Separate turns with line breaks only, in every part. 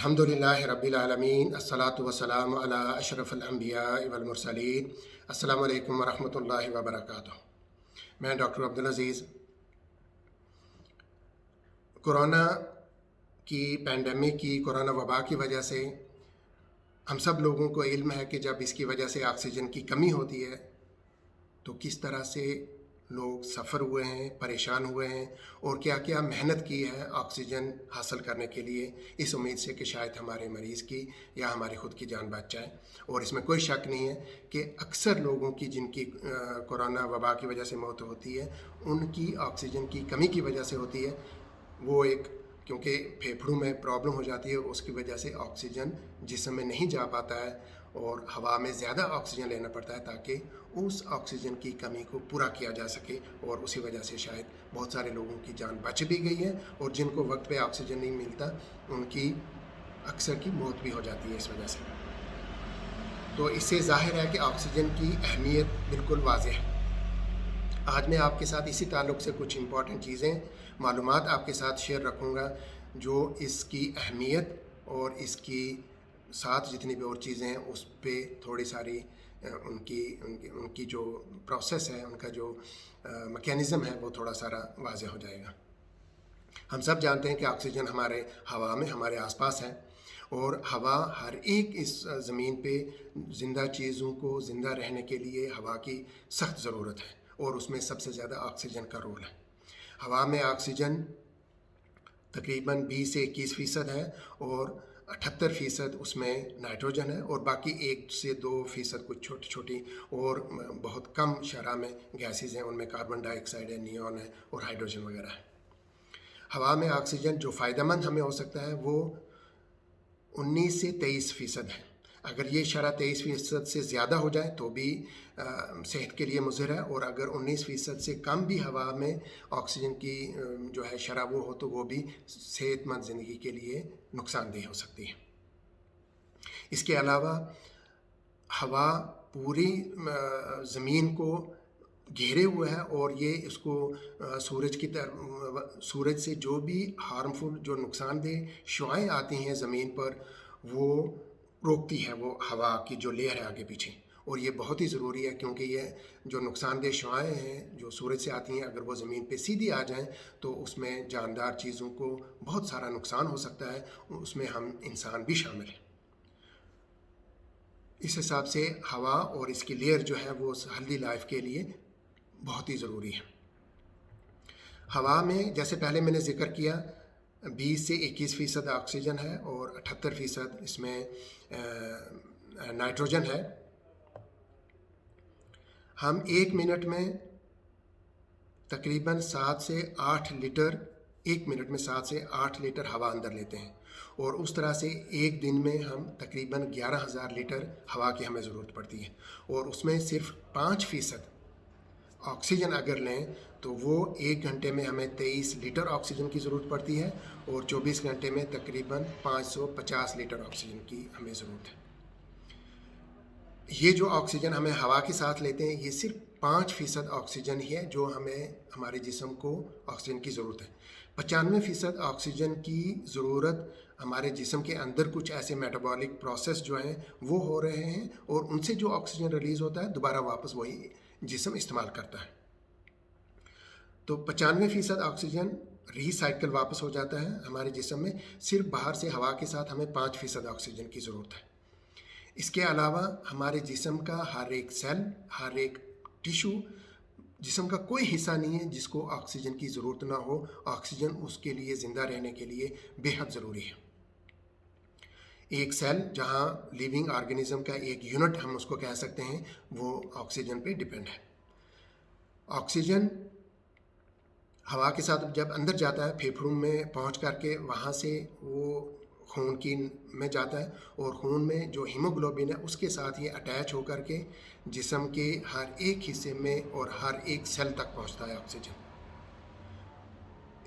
अल्हम्दुलिल्लाहि रब्बिल आलमीन अस्सलातु वस्सलामु अला अशरफिल अंबिया वल मुरसलीन। अस्सलामु अलैकुम व रहमतुल्लाहि व बरकातुहू। मैं डॉक्टर अब्दुल अज़ीज़। कोरोना की पैंडमिक की कोरोना वबा की वजह से हम सब लोगों को इल्म है कि जब इसकी वजह से ऑक्सीजन की कमी होती है तो किस तरह से लोग सफ़र हुए हैं, परेशान हुए हैं और क्या क्या मेहनत की है ऑक्सीजन हासिल करने के लिए, इस उम्मीद से कि शायद हमारे मरीज़ की या हमारी ख़ुद की जान बच जाए। और इसमें कोई शक नहीं है कि अक्सर लोगों की जिनकी कोरोना वबा की वजह से मौत होती है, उनकी ऑक्सीजन की कमी की वजह से होती है। वो एक क्योंकि फेफड़ों में प्रॉब्लम हो जाती है, उसकी वजह से ऑक्सीजन जिस्म में नहीं जा पाता है और हवा में ज़्यादा ऑक्सीजन लेना पड़ता है ताकि उस ऑक्सीजन की कमी को पूरा किया जा सके। और उसी वजह से शायद बहुत सारे लोगों की जान बच भी गई है और जिनको वक्त पे ऑक्सीजन नहीं मिलता उनकी अक्सर की मौत भी हो जाती है इस वजह से। तो इससे ज़ाहिर है कि ऑक्सीजन की अहमियत बिल्कुल वाज़ेह है। आज मैं आपके साथ इसी ताल्लुक़ से कुछ इम्पॉर्टेंट चीज़ें मालूमात आपके साथ शेयर रखूँगा जो इसकी अहमियत और इसकी साथ जितनी भी और चीज़ें हैं उस पे थोड़ी सारी उनकी जो प्रोसेस है, उनका जो मैकेनिज़्म है वो थोड़ा सारा वाज़ेह हो जाएगा। हम सब जानते हैं कि ऑक्सीजन हमारे हवा में हमारे आसपास है और हवा हर एक इस ज़मीन पे ज़िंदा चीज़ों को ज़िंदा रहने के लिए हवा की सख्त ज़रूरत है और उसमें सबसे ज़्यादा ऑक्सीजन का रोल है। हवा में ऑक्सीजन तकरीबन 20 से 21% है और 78% उसमें नाइट्रोजन है और बाकी 1 से 2% कुछ छोटी छोटी और बहुत कम शरह में गैसेस हैं, उनमें कार्बन डाइऑक्साइड है, नियॉन है और हाइड्रोजन वगैरह है। हवा में ऑक्सीजन जो फ़ायदेमंद हमें हो सकता है वो 19 से 23% है। अगर ये शरह 23% से ज़्यादा हो जाए तो भी सेहत के लिए मुज़र है और अगर 19% से कम भी हवा में ऑक्सीजन की जो है शरह वो हो तो वो भी सेहतमंद ज़िंदगी के लिए नुकसानदेह हो सकती है। इसके अलावा हवा पूरी ज़मीन को घेरे हुए है और ये इसको सूरज से जो भी हार्मफुल जो नुकसानदेह शुआएँ आती हैं ज़मीन पर वो रोकती है, वो हवा की जो लेयर है आगे पीछे। और ये बहुत ही ज़रूरी है क्योंकि ये जो नुकसानदेह शुआएँ हैं जो सूरज से आती हैं, अगर वो ज़मीन पे सीधी आ जाएं तो उसमें जानदार चीज़ों को बहुत सारा नुकसान हो सकता है, उसमें हम इंसान भी शामिल हैं। इस हिसाब से हवा और इसकी लेयर जो है वो हेल्दी लाइफ के लिए बहुत ही ज़रूरी है। हवा में जैसे पहले मैंने ज़िक्र किया 20 से 21% ऑक्सीजन है और 78% इसमें नाइट्रोजन है। हम 1 मिनट में तकरीबन 7 से 8 लीटर 1 मिनट में 7 से 8 लीटर हवा अंदर लेते हैं और उस तरह से एक दिन में हम तकरीबन 11,000 लीटर हवा की हमें ज़रूरत पड़ती है और उसमें सिर्फ 5% ऑक्सीजन अगर लें तो वो 1 घंटे में हमें 23 लीटर ऑक्सीजन की ज़रूरत पड़ती है और 24 घंटे में तकरीबन 550 लीटर ऑक्सीजन की हमें ज़रूरत है। ये जो ऑक्सीजन हमें हवा के साथ लेते हैं ये सिर्फ 5% ऑक्सीजन ही है जो हमें हमारे जिस्म को ऑक्सीजन की ज़रूरत है। 95% ऑक्सीजन की ज़रूरत हमारे जिस्म के अंदर कुछ ऐसे मेटाबॉलिक प्रोसेस जो हैं वो हो रहे हैं और उनसे जो ऑक्सीजन रिलीज़ होता है दोबारा वापस वही जिस्म इस्तेमाल करता है। तो 95% ऑक्सीजन रीसाइकिल वापस हो जाता है हमारे जिस्म में। सिर्फ बाहर से हवा के साथ हमें 5% ऑक्सीजन की ज़रूरत है। इसके अलावा हमारे जिस्म का हर एक सेल, हर एक टिश्यू, जिस्म का कोई हिस्सा नहीं है जिसको ऑक्सीजन की ज़रूरत ना हो। ऑक्सीजन उसके लिए ज़िंदा रहने के लिए बेहद ज़रूरी है। एक सेल जहाँ लिविंग ऑर्गेनिज्म का एक यूनिट हम उसको कह सकते हैं वो ऑक्सीजन पे डिपेंड है। ऑक्सीजन हवा के साथ जब अंदर जाता है फेफड़ों में पहुँच करके वहाँ से वो खून की में जाता है और खून में जो हीमोग्लोबिन है उसके साथ ये अटैच होकर के जिस्म के हर एक हिस्से में और हर एक सेल तक पहुँचता है ऑक्सीजन।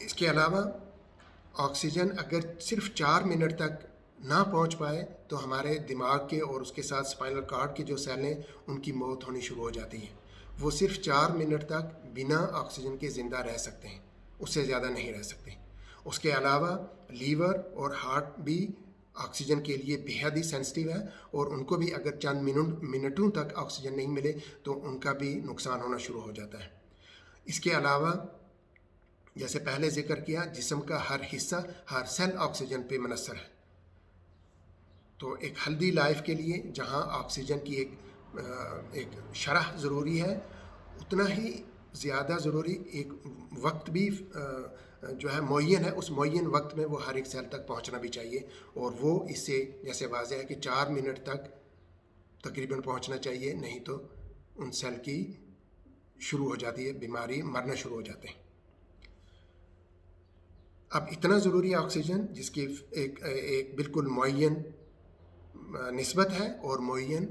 इसके अलावा ऑक्सीजन अगर सिर्फ 4 मिनट तक ना पहुंच पाए तो हमारे दिमाग के और उसके साथ स्पाइनल कॉर्ड के जो सेल हैं उनकी मौत होनी शुरू हो जाती है। वो सिर्फ 4 मिनट तक बिना ऑक्सीजन के ज़िंदा रह सकते हैं, उससे ज़्यादा नहीं रह सकते। उसके अलावा लीवर और हार्ट भी آکسیجن کے لیے بےحد ہی سینسٹیو ہے، اور ان کو بھی اگر چند منٹوں تک آکسیجن نہیں ملے تو ان کا بھی نقصان ہونا شروع ہو جاتا ہے۔ اس کے علاوہ جیسے پہلے ذکر کیا، جسم کا ہر حصہ، ہر سیل آکسیجن پہ منحصر ہے۔ تو ایک ہیلدی لائف کے لیے جہاں آکسیجن کی ایک شرح ضروری ہے، اتنا ہی زیادہ ضروری ایک وقت بھی جو ہے معین ہے، اس معین وقت میں وہ ہر ایک سیل تک پہنچنا بھی چاہیے، اور وہ اس سے جیسے واضح ہے کہ 4 منٹ تک تقریباً پہنچنا چاہیے، نہیں تو ان سیل کی شروع ہو جاتی ہے بیماری، مرنا شروع ہو جاتے ہیں۔ اب اتنا ضروری آکسیجن جس کی ایک بالکل معین نسبت ہے، اور معین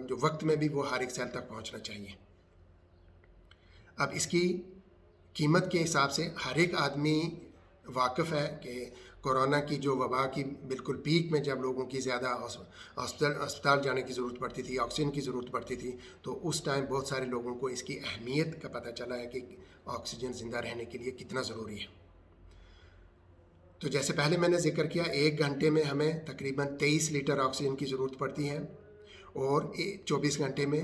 جو وقت میں بھی وہ ہر ایک سیل تک پہنچنا چاہیے۔ اب اس کی قیمت کے حساب سے ہر ایک آدمی واقف ہے کہ کورونا کی جو وبا کی بالکل پیک میں جب لوگوں کی زیادہ اسپتال جانے کی ضرورت پڑتی تھی، آکسیجن کی ضرورت پڑتی تھی، تو اس ٹائم بہت سارے لوگوں کو اس کی اہمیت کا پتہ چلا ہے کہ آکسیجن زندہ رہنے کے لیے کتنا ضروری ہے۔ تو جیسے پہلے میں نے ذکر کیا، 1 گھنٹے میں ہمیں تقریباً 23 لیٹر آکسیجن کی ضرورت پڑتی ہے، اور 24 گھنٹے میں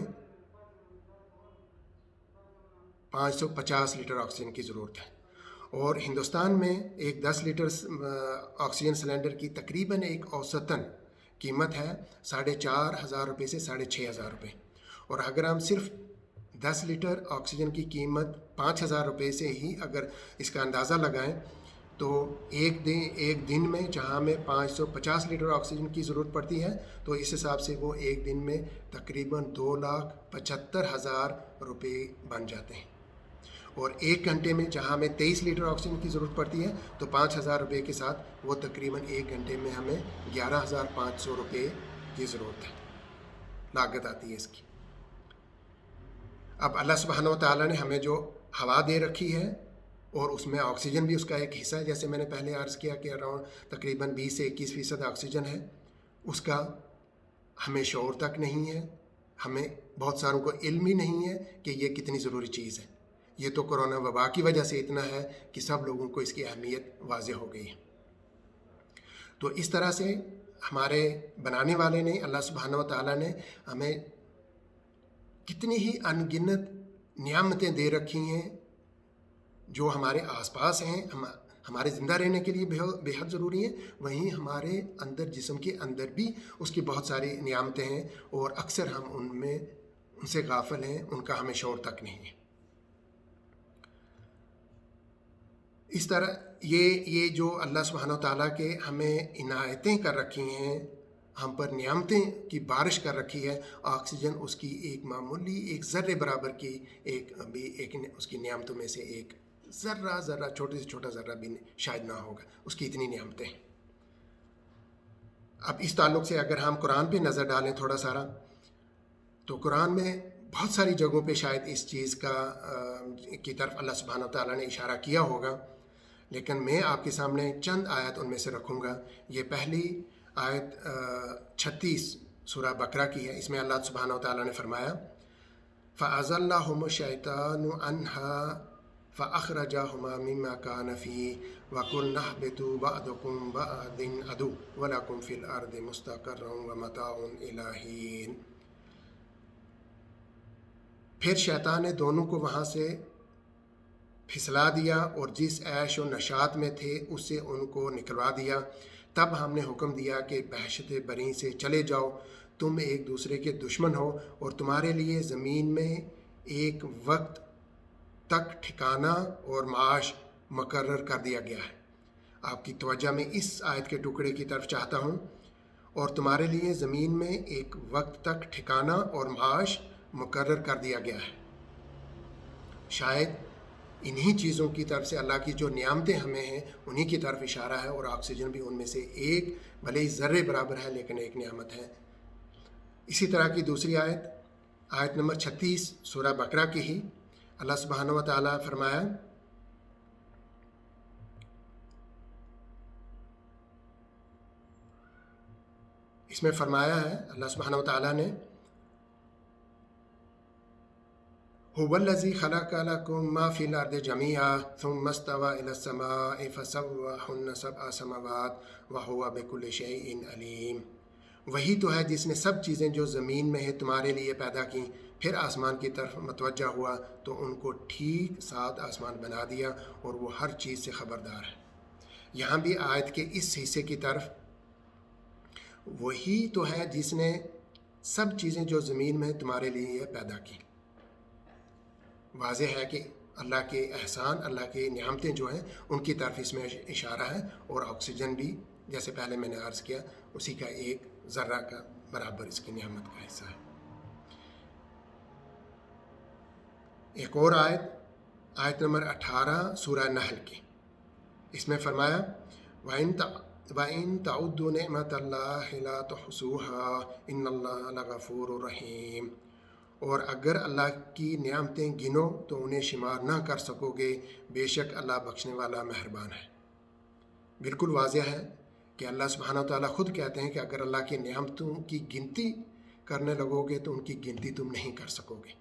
550 لیٹر آکسیجن کی ضرورت ہے۔ اور ہندوستان میں ایک 10 لیٹر آکسیجن سلنڈر کی تقریباً ایک اوسطاً قیمت ہے 4,500 روپے سے 6,500 روپے، اور اگر ہم صرف 10 لیٹر آکسیجن کی قیمت 5,000 روپے سے ہی اگر اس کا اندازہ لگائیں، تو ایک دن میں جہاں ہمیں 550 لیٹر آکسیجن کی ضرورت پڑتی ہے، تو اس حساب سے وہ ایک دن میں تقریباً 2,75,000 روپے بن جاتے ہیں۔ اور 1 گھنٹے میں جہاں ہمیں 23 لیٹر آکسیجن کی ضرورت پڑتی ہے، تو 5,000 روپے کے ساتھ وہ تقریباً 1 گھنٹے میں ہمیں 11,500 روپے کی ضرورت ہے، لاگت آتی ہے اس کی۔ اب اللہ سبحانہ و تعالیٰ نے ہمیں جو ہوا دے رکھی ہے، اور اس میں آکسیجن بھی اس کا ایک حصہ ہے، جیسے میں نے پہلے عرض کیا کہ اراؤنڈ تقریباً 20 سے 21% آکسیجن ہے، اس کا ہمیں شعور تک نہیں ہے، ہمیں بہت ساروں کو علم ہی نہیں ہے کہ یہ کتنی ضروری چیز ہے۔ یہ تو کورونا وبا کی وجہ سے اتنا ہے کہ سب لوگوں کو اس کی اہمیت واضح ہو گئی ہے۔ تو اس طرح سے ہمارے بنانے والے نے، اللہ سبحانہ و تعالیٰ نے ہمیں کتنی ہی ان گنت نعمتیں دے رکھی ہیں جو ہمارے آس پاس ہیں، ہمارے زندہ رہنے کے لیے بے حد ضروری ہیں، وہیں ہمارے اندر، جسم کے اندر بھی اس کی بہت ساری نعمتیں ہیں، اور اکثر ہم ان سے غافل ہیں، ان کا ہمیں شعور تک نہیں ہے۔ اس طرح یہ جو اللہ سبحانہ و تعالیٰ کے ہمیں عنایتیں کر رکھی ہیں، ہم پر نعمتیں کی بارش کر رکھی ہے، آکسیجن اس کی ایک معمولی ایک ذرے برابر کی ایک اس کی نعمتوں میں سے ایک ذرہ چھوٹے سے چھوٹا ذرہ بھی شاید نہ ہوگا، اس کی اتنی نعمتیں ہیں۔ اب اس تعلق سے اگر ہم قرآن پہ نظر ڈالیں تھوڑا سارا، تو قرآن میں بہت ساری جگہوں پہ شاید اس چیز کی طرف اللہ سبحانہ و تعالیٰ نے اشارہ کیا ہوگا، لیکن میں آپ کے سامنے چند آیت ان میں سے رکھوں گا۔ یہ پہلی آیت 36 سورہ بقرہ کی ہے۔ اس میں اللہ سبحانہ و تعالیٰ نے فرمایا فَأَزَلَّهُمُ الشَّيْطَانُ عَنْهَا فَأَخْرَجَهُمَا مِمَّا كَانَ فِيهِ وَقُلْنَا اهْبِطُوا بَعْضُكُمْ لِبَعْضٍ عَدُوٌّ وَلَكُمْ فِي الْأَرْضِ مُسْتَقَرٌّ وَمَتَاعٌ إِلَىٰ حِينٍ۔ پھر شیطان نے دونوں کو وہاں سے پھسلا دیا، اور جس عیش و نشاط میں تھے اس سے ان کو نکلوا دیا۔ تب ہم نے حکم دیا کہ بحشت بری سے چلے جاؤ، تم ایک دوسرے کے دشمن ہو، اور تمہارے لیے زمین میں ایک وقت تک ٹھکانہ اور معاش مقرر کر دیا گیا ہے۔ آپ کی توجہ میں اس آیت کے ٹکڑے کی طرف چاہتا ہوں، اور تمہارے لیے زمین میں ایک وقت تک ٹھکانہ اور معاش مقرر کر دیا گیا ہے۔ شاید انہی چیزوں کی طرف سے اللہ کی جو نعمتیں ہمیں ہیں انہی کی طرف اشارہ ہے، اور آکسیجن بھی ان میں سے ایک بھلے ہی ذرے برابر ہے لیکن ایک نعمت ہے۔ اسی طرح کی دوسری آیت نمبر 36 سورہ بقرہ کی ہی، اللہ سبحانہ و تعالیٰ فرمایا اس میں فرمایا ہے اللہ سبحانہ و تعالیٰ نے हुवल्लज़ी खलक़ लकुम मा फ़िल अर्दि जमीआ सुम्मा इस्तवा इलस समाइ फ़सव्वहन्ना सबअ समावात व हुवा बिकुल्लि शैइन अलीम। वही तो है जिसने सब चीज़ें जो ज़मीन में है तुम्हारे लिए पैदा की, फिर आसमान की तरफ मतवज्जा हुआ तो उनको ठीक 7 आसमान बना दिया और वो हर चीज़ से ख़बरदार है। यहाँ भी आयत के इस हिस्से की तरफ वही तो है जिसने सब चीज़ें जो ज़मीन में है तुम्हारे लिए पैदा की। वाज़ेह है कि अल्लाह के एहसान, अल्लाह की नियामतें जो हैं उनकी तरफ इसमें इशारा है। और ऑक्सीजन भी जैसे पहले मैंने अर्ज़ किया उसी का एक ज़र्रा का बराबर इसकी नियामत का हिस्सा है। एक और आयत नंबर 18 सूरह नहल की, इसमें फरमाया वइन तउद्दू निअमतल्लाहि ला तुहसूहा इन्नल्लाह लगफूरुर रहीम। और अगर अल्लाह की नियामतें गिनो तो उन्हें शुमार ना कर सकोगे, बेशक अल्लाह बख्शने वाला मेहरबान है। बिल्कुल वाज़ेह है कि अल्लाह सुब्हानहू व तआला ख़ुद कहते हैं कि अगर अल्लाह की नियामतों की गिनती करने लगोगे तो उनकी गिनती तुम नहीं कर सकोगे।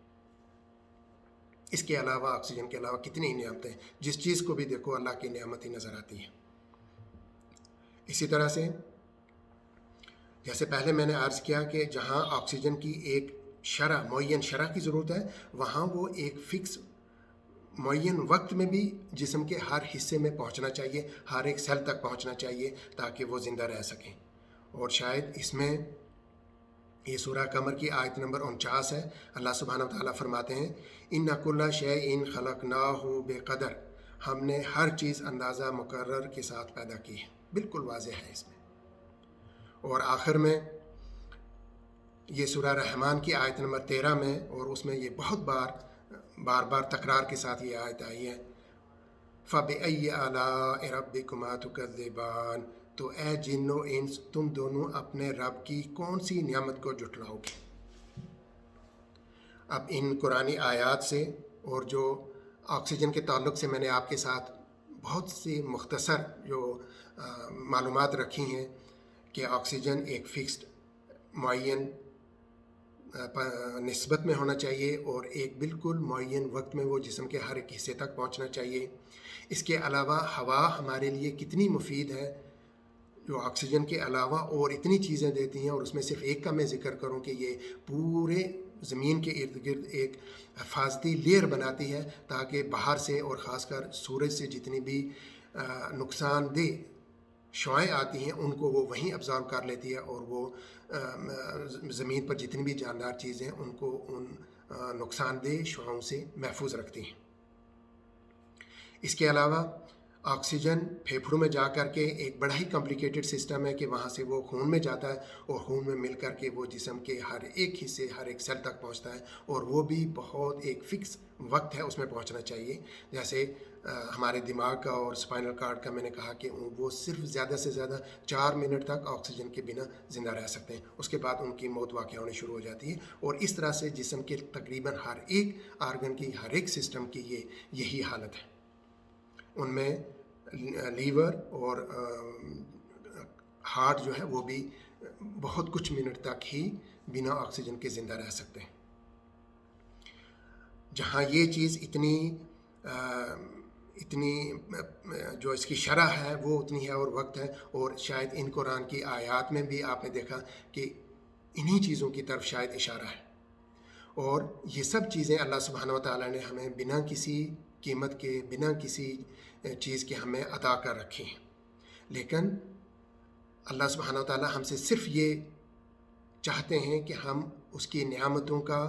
इसके अलावा ऑक्सीजन के अलावा कितनी नियामतें, जिस चीज़ को भी देखो अल्लाह की नियामत ही नज़र आती है। इसी तरह से जैसे पहले मैंने अर्ज़ किया कि जहाँ ऑक्सीजन की एक शरह, मुअय्यन शरह की ज़रूरत है, वहाँ वो एक फ़िक्स मुअय्यन वक्त में भी जिस्म के हर हिस्से में पहुँचना चाहिए, हर एक सेल तक पहुँचना चाहिए ताकि वो ज़िंदा रह सकें। और शायद इसमें ये सूरह कमर की आयत नंबर 49 है। अल्लाह सुब्हानहू व तआला फरमाते हैं इन्ना कुल्ला शैइन खलक़नाहु बेक़दर, हमने हर चीज़ अंदाज़ा मुकर्रर के साथ पैदा की है। बिल्कुल वाज़ेह है इसमें। और आखिर में ये सूरह रहमान की आयत नंबर 13 में, और उसमें ये बहुत बार तकरार के साथ ये आयत आई है फ़बिअय्यि आलाइ रब्बिकुमा तुकज़्ज़िबान, तो ए जिन्नो इंस तुम दोनों अपने रब की कौन सी नियामत को जुटलाओगे। अब इन कुरानी आयात से और जो ऑक्सीजन के ताल्लुक़ से मैंने आपके साथ बहुत सी मुख्तसर जो मालूमात रखी हैं कि ऑक्सीजन एक फ़िक्स्ड मुअय्यन निस्बत में होना चाहिए और एक बिल्कुल मुअय्यन वक्त में वो जिस्म के हर एक हिस्से तक पहुंचना चाहिए। इसके अलावा हवा हमारे लिए कितनी मुफीद है, जो ऑक्सीजन के अलावा और इतनी चीज़ें देती हैं, और उसमें सिर्फ एक का मैं ज़िक्र करूं कि ये पूरे ज़मीन के इर्द गिर्द एक हिफाजती लेयर बनाती है ताकि बाहर से और ख़ासकर सूरज से जितनी भी नुकसानदेह शुआएँ आती हैं उनको वो वहीं अब्ज़ॉर्ब कर लेती है और वो ज़मीन पर जितनी भी जानदार चीज़ें हैं उनको उन नुकसानदेह शुआओं से महफूज रखती हैं। इसके अलावा ऑक्सीजन फेफड़ों में जा कर के एक बड़ा ही कॉम्प्लिकेटेड सिस्टम है कि वहाँ से वो खून में जाता है और खून में मिल कर के वो जिस्म के हर एक हिस्से, हर एक सेल तक पहुँचता है, और वो भी बहुत एक फ़िक्स वक्त है उसमें पहुँचना चाहिए। जैसे हमारे दिमाग का और स्पाइनल कार्ड का मैंने कहा कि वो सिर्फ ज़्यादा से ज़्यादा 4 मिनट तक ऑक्सीजन के बिना ज़िंदा रह सकते हैं, उसके बाद उनकी मौत वाक़या होनी शुरू हो जाती है। और इस तरह से जिस्म के तकरीबन हर एक आर्गन की, हर एक सिस्टम की यही हालत है। उनमें लीवर और हार्ट जो है वो भी बहुत कुछ मिनट तक ही बिना ऑक्सीजन के ज़िंदा रह सकते हैं। जहाँ ये चीज़ इतनी जो इसकी शरह है वो उतनी है और वक्त है, और शायद इन कुरान की आयत में भी आपने देखा कि इन्हीं चीज़ों की तरफ शायद इशारा है। और ये सब चीज़ें अल्लाह सुब्हानहू व तआला ने हमें बिना किसी कीमत के, बिना किसी चीज़ के हमें अता कर रखी हैं। लेकिन अल्लाह सुब्हानहू व तआला हमसे सिर्फ ये चाहते हैं कि हम उसकी नियामतों का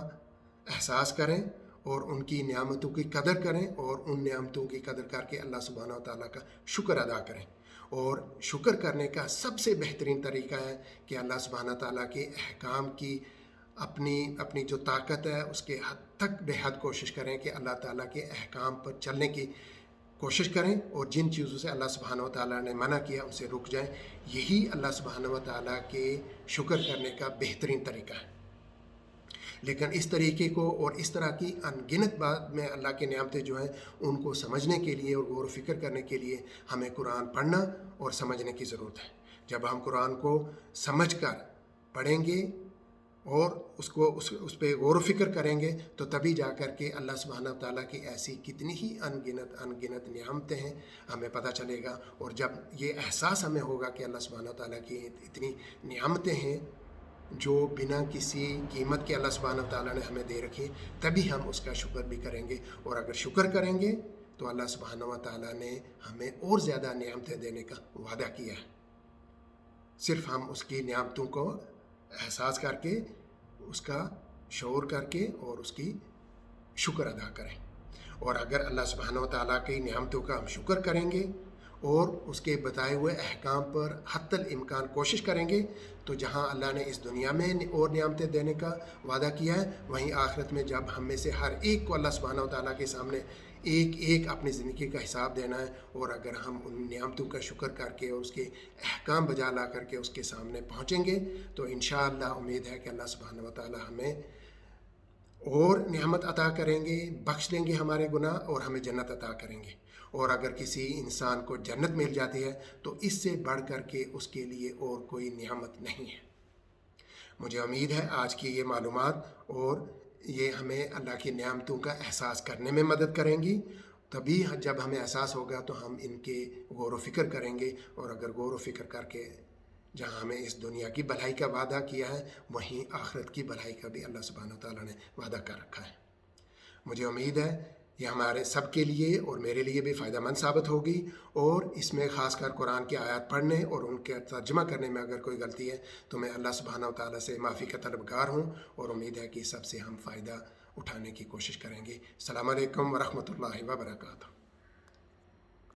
एहसास करें और उनकी नियामतों की कदर करें, और उन नियामतों की कदर करके अल्लाह सुब्हानहू व तआला का शुक्र अदा करें। और शुक्र करने का सबसे बेहतरीन तरीका है कि अल्लाह सुब्हानहू व तआला के अहकाम की अपनी जो ताकत है उसके हद तक बेहद कोशिश करें कि अल्लाह ताला के अहकाम पर चलने की कोशिश करें, और जिन चीज़ों से अल्लाह सुब्हानहू व तआला ने मना किया उनसे रुक जाएं। यही अल्लाह सुब्हानहू व तआला के शुक्र करने का बेहतरीन तरीका है। लेकिन इस तरीके को और इस तरह की अनगिनत बात में अल्लाह की नियामतें जो हैं उनको समझने के लिए और गौर फ़िक्र करने के लिए हमें कुरान पढ़ना और समझने की ज़रूरत है। जब हम कुरान को समझ कर पढ़ेंगे اور اس پہ غور و فکر کریں گے تو تبھی جا کر کے اللہ سبحانہ و تعالیٰ کی ایسی کتنی ہی انگنت نعمتیں ہیں ہمیں پتہ چلے گا. اور جب یہ احساس ہمیں ہوگا کہ اللہ سبحانہ و تعالیٰ کی اتنی نعمتیں ہیں جو بنا کسی قیمت کے اللہ سبحانہ و تعالیٰ نے ہمیں دے رکھی، تبھی ہم اس کا شکر بھی کریں گے. اور اگر شکر کریں گے تو اللہ سبحانہ و تعالیٰ نے ہمیں اور زیادہ نعمتیں دینے کا وعدہ کیا ہے. صرف ہم اس کی نعمتوں کو احساس کر کے، اس کا شعور کر کے اور اس کی شکر ادا کریں. اور اگر اللہ سبحانہ و تعالیٰ کی نعمتوں کا ہم شکر کریں گے اور اس کے بتائے ہوئے احکام پر حتی الامکان کوشش کریں گے تو جہاں اللہ نے اس دنیا میں اور نعمتیں دینے کا وعدہ کیا ہے، وہیں آخرت میں جب ہم میں سے ہر ایک کو اللہ سبحانہ و تعالیٰ کے سامنے ایک ایک اپنی زندگی کا حساب دینا ہے. اور اگر ہم ان نعمتوں کا شکر کر کے اور اس کے احکام بجا لا کر کے اس کے سامنے پہنچیں گے تو انشاءاللہ امید ہے کہ اللہ سبحانہ و تعالیٰ ہمیں اور نعمت عطا کریں گے، بخش دیں گے ہمارے گناہ اور ہمیں جنت عطا کریں گے. اور اگر کسی انسان کو جنت مل جاتی ہے تو اس سے بڑھ کر کے اس کے لیے اور کوئی نعمت نہیں ہے. مجھے امید ہے آج کی یہ معلومات اور یہ ہمیں اللہ کی نعمتوں کا احساس کرنے میں مدد کریں گی. تبھی جب ہمیں احساس ہوگا تو ہم ان کے غور و فکر کریں گے. اور اگر غور و فکر کر کے جہاں ہمیں اس دنیا کی بھلائی کا وعدہ کیا ہے، وہیں آخرت کی بھلائی کا بھی اللہ سبحانہ تعالیٰ نے وعدہ کر رکھا ہے. مجھے امید ہے یہ ہمارے سب کے لیے اور میرے لیے بھی فائدہ مند ثابت ہوگی. اور اس میں خاص کر قرآن کی آیات پڑھنے اور ان کے ترجمہ کرنے میں اگر کوئی غلطی ہے تو میں اللہ سبحانہ و تعالیٰ سے معافی کا طلبگار ہوں. اور امید ہے کہ سب سے ہم فائدہ اٹھانے کی کوشش کریں گے. السلام علیکم ورحمۃ اللہ وبرکاتہ.